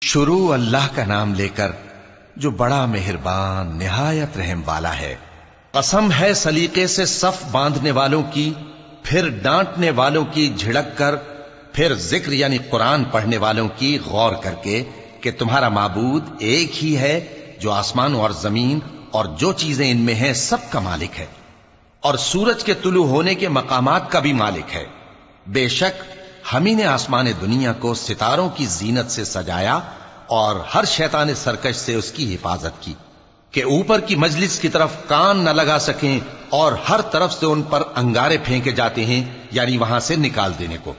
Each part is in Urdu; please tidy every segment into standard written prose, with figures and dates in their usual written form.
شروع اللہ کا نام لے کر جو بڑا مہربان نہایت رحم والا ہے۔ قسم ہے سلیقے سے صف باندھنے والوں کی، پھر ڈانٹنے والوں کی جھڑک کر، پھر ذکر یعنی قرآن پڑھنے والوں کی غور کر کے کہ تمہارا معبود ایک ہی ہے جو آسمان اور زمین اور جو چیزیں ان میں ہیں سب کا مالک ہے، اور سورج کے طلوع ہونے کے مقامات کا بھی مالک ہے۔ بے شک ہم ہی نے آسمان دنیا کو ستاروں کی زینت سے سجایا اور ہر شیطان سرکش سے اس کی حفاظت کی کہ اوپر کی مجلس کی طرف کان نہ لگا سکیں، اور ہر طرف سے ان پر انگارے پھینکے جاتے ہیں یعنی وہاں سے نکال دینے کو،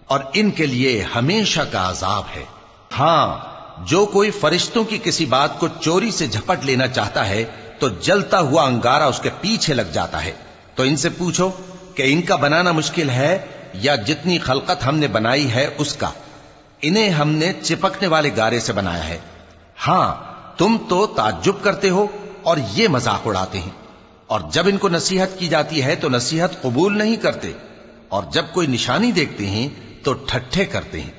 اور ان کے لیے ہمیشہ کا عذاب ہے۔ ہاں، جو کوئی فرشتوں کی کسی بات کو چوری سے جھپٹ لینا چاہتا ہے تو جلتا ہوا انگارہ اس کے پیچھے لگ جاتا ہے۔ تو ان سے پوچھو کہ ان کا بنانا مشکل ہے یا جتنی خلقت ہم نے بنائی ہے اس کا؟ انہیں ہم نے چپکنے والے گارے سے بنایا ہے۔ ہاں، تم تو تعجب کرتے ہو اور یہ مذاق اڑاتے ہیں، اور جب ان کو نصیحت کی جاتی ہے تو نصیحت قبول نہیں کرتے، اور جب کوئی نشانی دیکھتے ہیں تو ٹھٹھے کرتے ہیں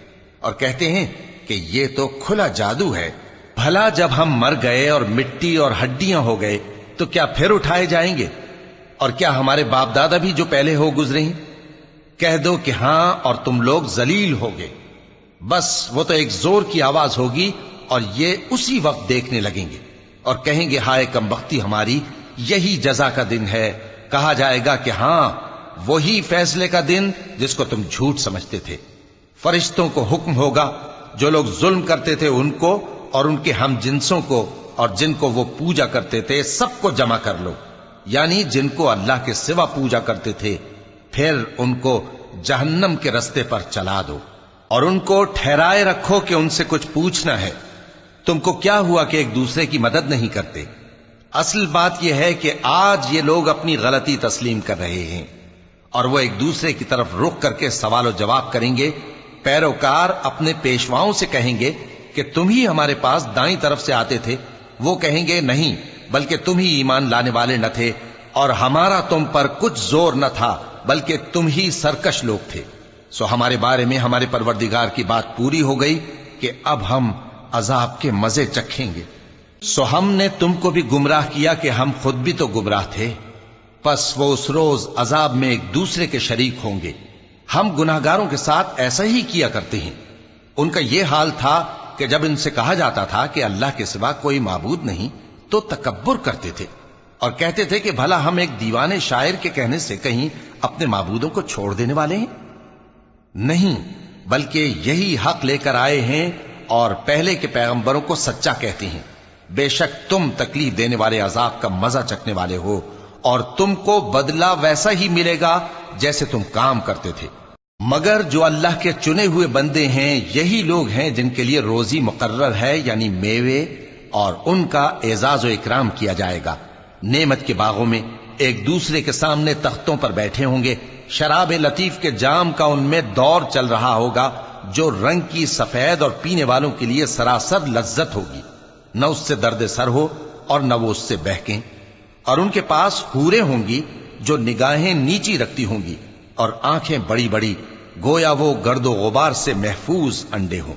اور کہتے ہیں کہ یہ تو کھلا جادو ہے۔ بھلا جب ہم مر گئے اور مٹی اور ہڈیاں ہو گئے تو کیا پھر اٹھائے جائیں گے؟ اور کیا ہمارے باپ دادا بھی جو پہلے ہو گزرے ہیں؟ کہہ دو کہ ہاں، اور تم لوگ ذلیل ہوگے۔ بس وہ تو ایک زور کی آواز ہوگی اور یہ اسی وقت دیکھنے لگیں گے اور کہیں گے ہائے کم بختی ہماری، یہی جزا کا دن ہے۔ کہا جائے گا کہ ہاں، وہی فیصلے کا دن جس کو تم جھوٹ سمجھتے تھے۔ فرشتوں کو حکم ہوگا جو لوگ ظلم کرتے تھے ان کو اور ان کے ہم جنسوں کو اور جن کو وہ پوجا کرتے تھے سب کو جمع کر لو، یعنی جن کو اللہ کے سوا پوجا کرتے تھے، پھر ان کو جہنم کے رستے پر چلا دو اور ان کو ٹھہرائے رکھو کہ ان سے کچھ پوچھنا ہے۔ تم کو کیا ہوا کہ ایک دوسرے کی مدد نہیں کرتے؟ اصل بات یہ ہے کہ آج یہ لوگ اپنی غلطی تسلیم کر رہے ہیں اور وہ ایک دوسرے کی طرف رخ کر کے سوال و جواب کریں گے۔ پیروکار اپنے پیشواؤں سے کہیں گے کہ تم ہی ہمارے پاس دائیں طرف سے آتے تھے۔ وہ کہیں گے نہیں، بلکہ تم ہی ایمان لانے والے نہ تھے اور ہمارا تم پر کچھ زور نہ تھا، بلکہ تم ہی سرکش لوگ تھے۔ سو ہمارے بارے میں ہمارے پروردگار کی بات پوری ہو گئی کہ اب ہم عذاب کے مزے چکھیں گے۔ سو ہم نے تم کو بھی گمراہ کیا کہ ہم خود بھی تو گمراہ تھے، پس وہ اس روز عذاب میں ایک دوسرے کے شریک ہوں گے۔ ہم گناہگاروں کے ساتھ ایسا ہی کیا کرتے ہیں۔ ان کا یہ حال تھا کہ جب ان سے کہا جاتا تھا کہ اللہ کے سوا کوئی معبود نہیں تو تکبر کرتے تھے اور کہتے تھے کہ بھلا ہم ایک دیوانے شاعر کے کہنے سے کہیں اپنے معبودوں کو چھوڑ دینے والے ہیں؟ نہیں، بلکہ یہی حق لے کر آئے ہیں اور پہلے کے پیغمبروں کو سچا کہتے ہیں۔ بے شک تم تکلیف دینے والے عذاب کا مزہ چکھنے والے ہو اور تم کو بدلہ ویسا ہی ملے گا جیسے تم کام کرتے تھے۔ مگر جو اللہ کے چنے ہوئے بندے ہیں یہی لوگ ہیں جن کے لیے روزی مقرر ہے، یعنی میوے، اور ان کا اعزاز و اکرام کیا جائے گا۔ نعمت کے باغوں میں ایک دوسرے کے سامنے تختوں پر بیٹھے ہوں گے، شراب لطیف کے جام کا ان میں دور چل رہا ہوگا جو رنگ کی سفید اور پینے والوں کے لیے سراسر لذت ہوگی، نہ اس سے درد سر ہو اور نہ وہ اس سے بہکیں۔ اور ان کے پاس حوریں ہوں گی جو نگاہیں نیچی رکھتی ہوں گی اور آنکھیں بڑی بڑی، گویا وہ گرد و غبار سے محفوظ انڈے ہوں۔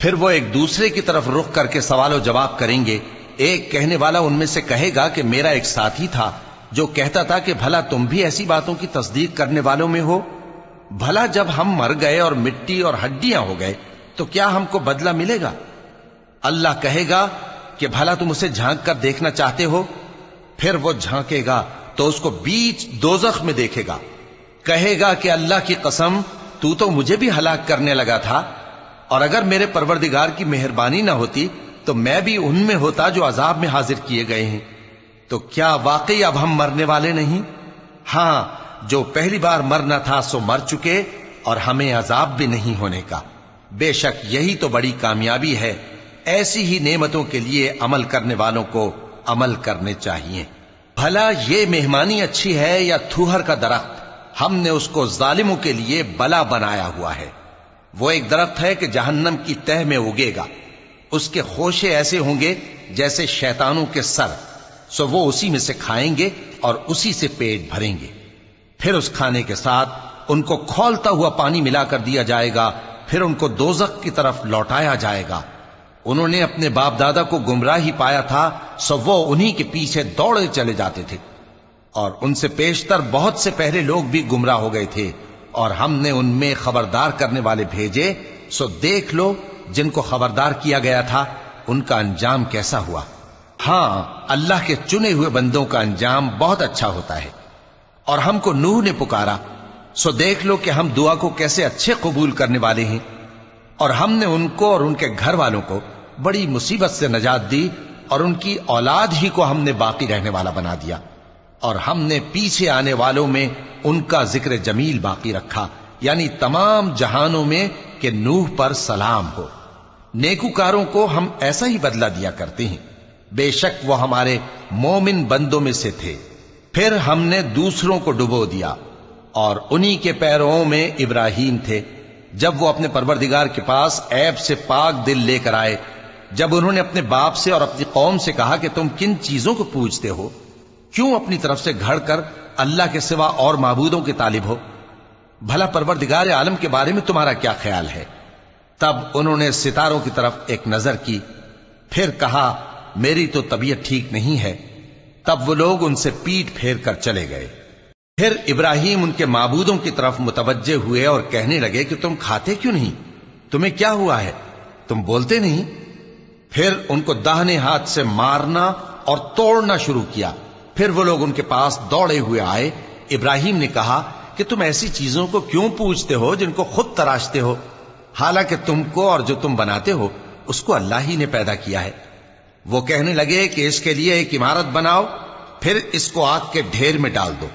پھر وہ ایک دوسرے کی طرف رخ کر کے سوال و جواب کریں گے۔ ایک کہنے والا ان میں سے کہے گا کہ میرا ایک ساتھی تھا جو کہتا تھا کہ بھلا تم بھی ایسی باتوں کی تصدیق کرنے والوں میں ہو؟ بھلا جب ہم مر گئے اور مٹی اور ہڈیاں ہو گئے تو کیا ہم کو بدلہ ملے گا؟ اللہ کہے گا کہ بھلا تم اسے جھانک کر دیکھنا چاہتے ہو؟ پھر وہ جھانکے گا تو اس کو بیچ دوزخ میں دیکھے گا، کہے گا کہ اللہ کی قسم تو مجھے بھی ہلاک کرنے لگا تھا، اور اگر میرے پروردگار کی مہربانی نہ ہوتی تو میں بھی ان میں ہوتا جو عذاب میں حاضر کیے گئے ہیں۔ تو کیا واقعی اب ہم مرنے والے نہیں؟ ہاں، جو پہلی بار مرنا تھا سو مر چکے اور ہمیں عذاب بھی نہیں ہونے کا۔ بے شک یہی تو بڑی کامیابی ہے۔ ایسی ہی نعمتوں کے لیے عمل کرنے والوں کو عمل کرنے چاہیے۔ بھلا یہ مہمانی اچھی ہے یا تھوہر کا درخت؟ ہم نے اس کو ظالموں کے لیے بلا بنایا ہوا ہے۔ وہ ایک درخت ہے کہ جہنم کی تہ میں اگے گا، اس کے خوشے ایسے ہوں گے جیسے شیطانوں کے سر، سو وہ اسی میں سے کھائیں گے اور اسی سے پیٹ بھریں گے۔ پھر اس کھانے کے ساتھ ان کو کھولتا ہوا پانی ملا کر دیا جائے گا، پھر ان کو دوزخ کی طرف لوٹایا جائے گا۔ انہوں نے اپنے باپ دادا کو گمراہی پایا تھا، سو وہ انہی کے پیچھے دوڑے چلے جاتے تھے، اور ان سے پیشتر بہت سے پہلے لوگ بھی گمراہ ہو گئے تھے، اور ہم نے ان میں خبردار کرنے والے بھیجے، سو دیکھ لو جن کو خبردار کیا گیا تھا ان کا انجام کیسا ہوا۔ ہاں، اللہ کے چنے ہوئے بندوں کا انجام بہت اچھا ہوتا ہے۔ اور ہم کو نوح نے پکارا، سو دیکھ لو کہ ہم دعا کو کیسے اچھے قبول کرنے والے ہیں، اور ہم نے ان کو اور ان کے گھر والوں کو بڑی مصیبت سے نجات دی، اور ان کی اولاد ہی کو ہم نے باقی رہنے والا بنا دیا، اور ہم نے پیچھے آنے والوں میں ان کا ذکر جمیل باقی رکھا، یعنی تمام جہانوں میں کہ نوح پر سلام ہو۔ نیکوکاروں کو ہم ایسا ہی بدلہ دیا کرتے ہیں، بے شک وہ ہمارے مومن بندوں میں سے تھے۔ پھر ہم نے دوسروں کو ڈبو دیا، اور انہی کے پیروں میں ابراہیم تھے، جب وہ اپنے پروردگار کے پاس عیب سے پاک دل لے کر آئے، جب انہوں نے اپنے باپ سے اور اپنی قوم سے کہا کہ تم کن چیزوں کو پوجتے ہو، کیوں اپنی طرف سے گھڑ کر اللہ کے سوا اور معبودوں کے طالب ہو؟ بھلا پروردگار عالم کے بارے میں تمہارا کیا خیال ہے؟ تب انہوں نے ستاروں کی طرف ایک نظر کی، پھر کہا میری تو طبیعت ٹھیک نہیں ہے۔ تب وہ لوگ ان سے پیٹ پھیر کر چلے گئے۔ پھر ابراہیم ان کے معبودوں کی طرف متوجہ ہوئے اور کہنے لگے کہ تم کھاتے کیوں نہیں؟ تمہیں کیا ہوا ہے؟ تم بولتے نہیں؟ پھر ان کو داہنے ہاتھ سے مارنا اور توڑنا شروع کیا۔ پھر وہ لوگ ان کے پاس دوڑے ہوئے آئے۔ ابراہیم نے کہا کہ تم ایسی چیزوں کو کیوں پوجتے ہو جن کو خود تراشتے ہو، حالانکہ تم کو اور جو تم بناتے ہو اس کو اللہ ہی نے پیدا کیا ہے۔ وہ کہنے لگے کہ اس کے لیے ایک عمارت بناؤ، پھر اس کو آگ کے ڈھیر میں ڈال دو۔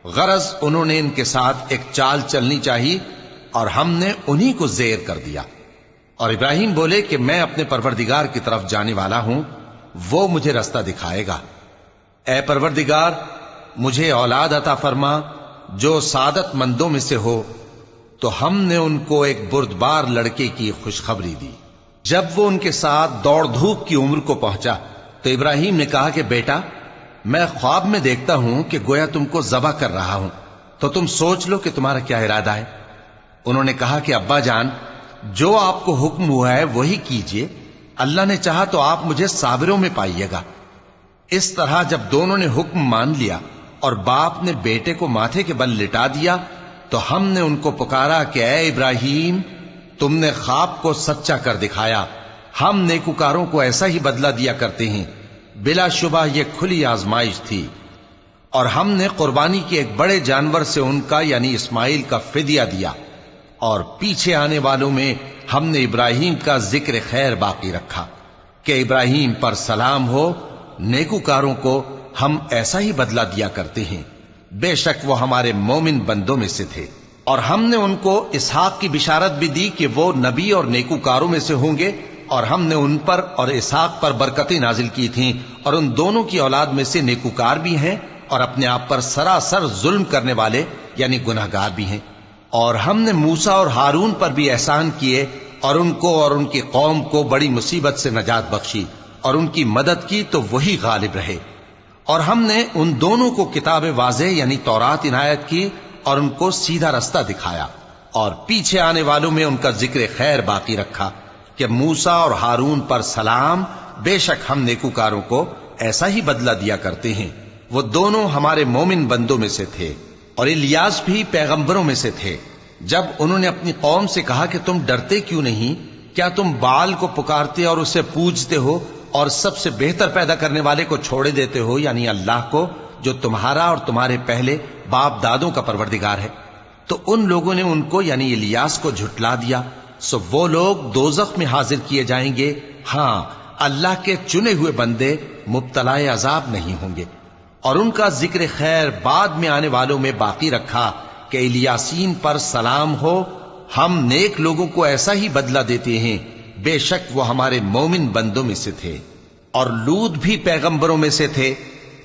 غرض انہوں نے ان کے ساتھ ایک چال چلنی چاہی، اور ہم نے انہی کو زیر کر دیا۔ اور ابراہیم بولے کہ میں اپنے پروردگار کی طرف جانے والا ہوں، وہ مجھے رستہ دکھائے گا۔ اے پروردگار، مجھے اولاد عطا فرما جو سعادت مندوں میں سے ہو۔ تو ہم نے ان کو ایک بردبار لڑکے کی خوشخبری دی۔ جب وہ ان کے ساتھ دوڑ دھوپ کی عمر کو پہنچا تو ابراہیم نے کہا کہ بیٹا، میں خواب میں دیکھتا ہوں کہ گویا تم کو ذبح کر رہا ہوں، تو تم سوچ لو کہ تمہارا کیا ارادہ ہے۔ انہوں نے کہا کہ ابا جان، جو آپ کو حکم ہوا ہے وہی کیجئے، اللہ نے چاہا تو آپ مجھے صابروں میں پائیے گا۔ اس طرح جب دونوں نے حکم مان لیا اور باپ نے بیٹے کو ماتھے کے بل لٹا دیا، تو ہم نے ان کو پکارا کہ اے ابراہیم، تم نے خواب کو سچا کر دکھایا، ہم نیکوکاروں کو ایسا ہی بدلہ دیا کرتے ہیں، بلا شبہ یہ کھلی آزمائش تھی۔ اور ہم نے قربانی کے ایک بڑے جانور سے ان کا یعنی اسماعیل کا فدیہ دیا، اور پیچھے آنے والوں میں ہم نے ابراہیم کا ذکر خیر باقی رکھا کہ ابراہیم پر سلام ہو۔ نیکوکاروں کو ہم ایسا ہی بدلہ دیا کرتے ہیں، بے شک وہ ہمارے مومن بندوں میں سے تھے۔ اور ہم نے ان کو اسحاق کی بشارت بھی دی کہ وہ نبی اور نیکوکاروں میں سے ہوں گے، اور ہم نے ان پر اور اسحاق پر برکتیں نازل کی تھیں، اور ان دونوں کی اولاد میں سے نیکوکار بھی ہیں اور اپنے آپ پر سراسر ظلم کرنے والے یعنی گناہگار بھی ہیں۔ اور ہم نے موسیٰ اور ہارون پر بھی احسان کیے، اور ان کو اور ان کی قوم کو بڑی مصیبت سے نجات بخشی، اور ان کی مدد کی تو وہی غالب رہے۔ اور ہم نے ان دونوں کو کتاب واضح یعنی تورات عنایت کی، اور ان کو سیدھا رستہ دکھایا، اور پیچھے آنے والوں میں ان کا ذکر خیر باقی رکھا کہ موسیٰ اور ہارون پر سلام، بے شک ہم نیکوکاروں کو ایسا ہی بدلہ دیا کرتے ہیں۔ وہ دونوں ہمارے مومن بندوں میں سے تھے۔ اور الیاس بھی پیغمبروں میں سے تھے۔ جب انہوں نے اپنی قوم سے کہا کہ تم ڈرتے کیوں نہیں؟ کیا تم بال کو پکارتے اور اسے پوجتے ہو، اور سب سے بہتر پیدا کرنے والے کو چھوڑے دیتے ہو یعنی اللہ کو، جو تمہارا اور تمہارے پہلے باپ دادوں کا پروردگار ہے؟ تو ان لوگوں نے ان کو یعنی الیاس کو جھٹلا دیا، سو وہ لوگ دوزخ میں حاضر کیے جائیں گے۔ ہاں، اللہ کے چنے ہوئے بندے مبتلا عذاب نہیں ہوں گے۔ اور ان کا ذکر خیر بعد میں آنے والوں میں باقی رکھا کہ الیاسین پر سلام ہو، ہم نیک لوگوں کو ایسا ہی بدلہ دیتے ہیں، بے شک وہ ہمارے مومن بندوں میں سے تھے۔ اور لوط بھی پیغمبروں میں سے تھے،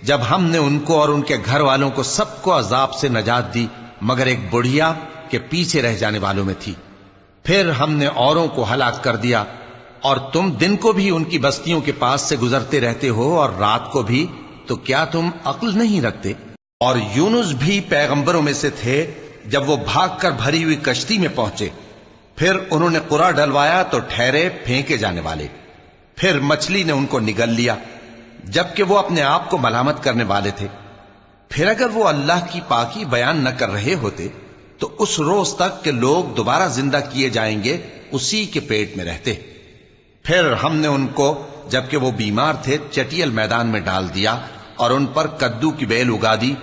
جب ہم نے ان کو اور ان کے گھر والوں کو سب کو عذاب سے نجات دی، مگر ایک بڑھیا کے پیچھے رہ جانے والوں میں تھی۔ پھر ہم نے اوروں کو ہلاک کر دیا، اور تم دن کو بھی ان کی بستیوں کے پاس سے گزرتے رہتے ہو اور رات کو بھی، تو کیا تم عقل نہیں رکھتے؟ اور یونس بھی پیغمبروں میں سے تھے، جب وہ بھاگ کر بھری ہوئی کشتی میں پہنچے، پھر انہوں نے قرع ڈلوایا تو ٹھہرے پھینکے جانے والے، پھر مچھلی نے ان کو نگل لیا جبکہ وہ اپنے آپ کو ملامت کرنے والے تھے۔ پھر اگر وہ اللہ کی پاکی بیان نہ کر رہے ہوتے تو اس روز تک کہ لوگ دوبارہ زندہ کیے جائیں گے اسی کے پیٹ میں رہتے۔ پھر ہم نے ان کو جبکہ وہ بیمار تھے چٹیل میدان میں ڈال دیا اور ان پر کدو کی بیل اگا دی،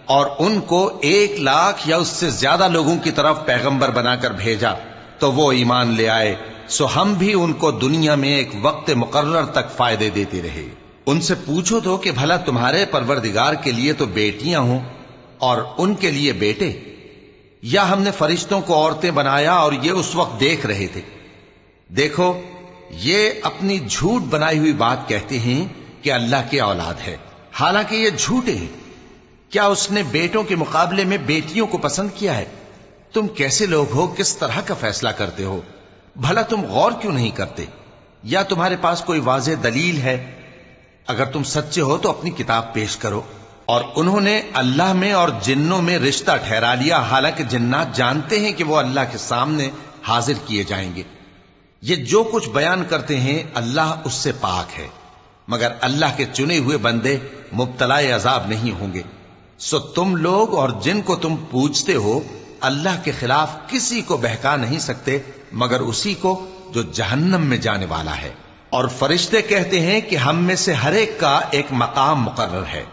اور ان کو 1,00,000 یا اس سے زیادہ لوگوں کی طرف پیغمبر بنا کر بھیجا تو وہ ایمان لے آئے، سو ہم بھی ان کو دنیا میں ایک وقت مقرر تک فائدے دیتے رہے۔ ان سے پوچھو تو کہ بھلا تمہارے پروردگار کے لیے تو بیٹیاں ہوں اور ان کے لیے بیٹے، یا ہم نے فرشتوں کو عورتیں بنایا اور یہ اس وقت دیکھ رہے تھے؟ دیکھو، یہ اپنی جھوٹ بنائی ہوئی بات کہتے ہیں کہ اللہ کی اولاد ہے، حالانکہ یہ جھوٹے ہیں۔ کیا اس نے بیٹوں کے مقابلے میں بیٹیوں کو پسند کیا ہے؟ تم کیسے لوگ ہو، کس طرح کا فیصلہ کرتے ہو؟ بھلا تم غور کیوں نہیں کرتے؟ یا تمہارے پاس کوئی واضح دلیل ہے؟ اگر تم سچے ہو تو اپنی کتاب پیش کرو۔ اور انہوں نے اللہ میں اور جنوں میں رشتہ ٹھہرا لیا، حالانکہ جنات جانتے ہیں کہ وہ اللہ کے سامنے حاضر کیے جائیں گے۔ یہ جو کچھ بیان کرتے ہیں اللہ اس سے پاک ہے، مگر اللہ کے چنے ہوئے بندے مبتلا عذاب نہیں ہوں گے۔ سو تم لوگ اور جن کو تم پوجتے ہو اللہ کے خلاف کسی کو بہکا نہیں سکتے مگر اسی کو جو جہنم میں جانے والا ہے۔ اور فرشتے کہتے ہیں کہ ہم میں سے ہر ایک کا ایک مقام مقرر ہے،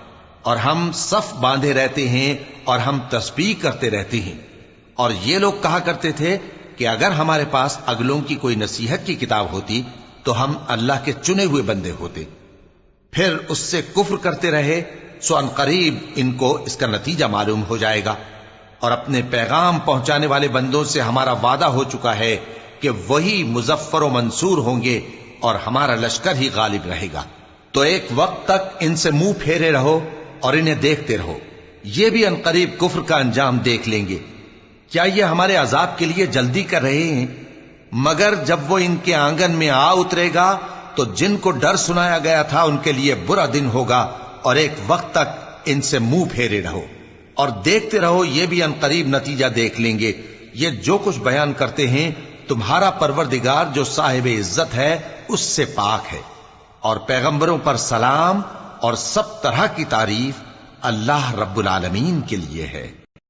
اور ہم صف باندھے رہتے ہیں اور ہم تسبیح کرتے رہتے ہیں۔ اور یہ لوگ کہا کرتے تھے کہ اگر ہمارے پاس اگلوں کی کوئی نصیحت کی کتاب ہوتی تو ہم اللہ کے چنے ہوئے بندے ہوتے۔ پھر اس سے کفر کرتے رہے، سو ان قریب ان کو اس کا نتیجہ معلوم ہو جائے گا۔ اور اپنے پیغام پہنچانے والے بندوں سے ہمارا وعدہ ہو چکا ہے کہ وہی مظفر و منصور ہوں گے اور ہمارا لشکر ہی غالب رہے گا۔ تو ایک وقت تک ان سے منہ پھیرے رہو اور انہیں دیکھتے رہو، یہ بھی انقریب کفر کا انجام دیکھ لیں گے۔ کیا یہ ہمارے عذاب کے لیے جلدی کر رہے ہیں؟ مگر جب وہ ان کے آنگن میں آ اترے گا تو جن کو ڈر سنایا گیا تھا ان کے لیے برا دن ہوگا، اور ایک وقت تک ان سے منہ پھیرے رہو اور دیکھتے رہو، یہ بھی انقریب نتیجہ دیکھ لیں گے۔ یہ جو کچھ بیان کرتے ہیں تمہارا پروردگار جو صاحب عزت ہے اس سے پاک ہے، اور پیغمبروں پر سلام اور سب طرح کی تعریف اللہ رب العالمین کے لیے ہے۔